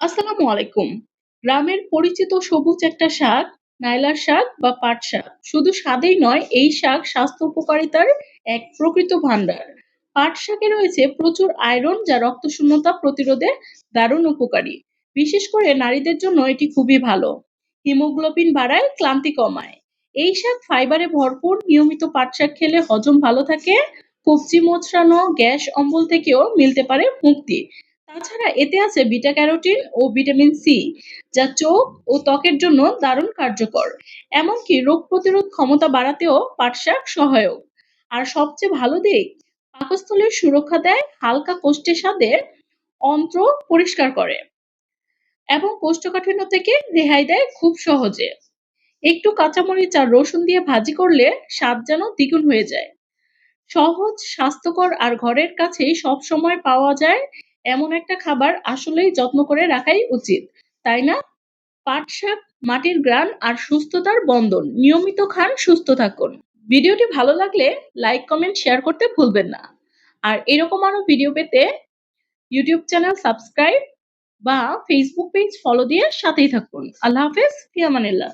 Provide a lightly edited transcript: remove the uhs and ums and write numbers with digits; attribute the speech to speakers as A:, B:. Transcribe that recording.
A: আসসালামু আলাইকুম। গ্রামের পরিচিত সবুজ একটা শাক, নাইলার শাক বা পাট শাক। শুধু স্বাদেই নয়, এই শাক স্বাস্থ্য উপকারিতার এক প্রকৃত ভান্ডার। পাট শাকে রয়েছে প্রচুর আয়রন যা রক্তশূন্যতা প্রতিরোধে দারুণ উপকারী। বিশেষ করে নারীদের জন্য এটি খুবই ভালো। হিমোগ্লোবিন বাড়ায়, ক্লান্তি কমায়। এই শাক ফাইবারে ভরপুর, নিয়মিত পাট শাক খেলে হজম ভালো থাকে, কবজি মোচড়ানো, গ্যাস অম্বল থেকেও মিলতে পারে মুক্তি। তাছাড়া এতে আছে বিটা ক্যারোটিন ও ভিটামিন সি, যা চোখ ও ত্বকের জন্য দারুণ কার্যকর। এমনকি রোগ প্রতিরোধ ক্ষমতা বাড়াতেও পাট শাক সহায়ক। আর সবচেয়ে ভালো দিক, পাকস্থলীর সুরক্ষা দেয়, হালকা কোষ্ঠে স্বাদে অন্ত্র পরিষ্কার করে এবং কোষ্ঠকাঠিন্য থেকে রেহাই দেয় খুব সহজে। একটু কাঁচামরিচ আর রসুন দিয়ে ভাজি করলে স্বাদ যেন দ্বিগুণ হয়ে যায়। সহজ, স্বাস্থ্যকর আর ঘরের কাছেই সবসময় পাওয়া যায় এমন একটা খাবার আসলেই যত্ন করে রাখাই উচিত। তাই না? পাট শাক মাটির ঘ্রাণ আর সুস্থতার বন্ধন। নিয়মিত খান, সুস্থ থাকুন। ভিডিওটি ভালো লাগলে লাইক, কমেন্ট, শেয়ার করতে ভুলবেন না। আর এরকম আরো ভিডিও পেতে ইউটিউব চ্যানেল সাবস্ক্রাইব বা ফেসবুক পেজ ফলো দিয়ে সাথেই থাকুন। আল্লাহ হাফেজ, ফি আমানিল্লাহ।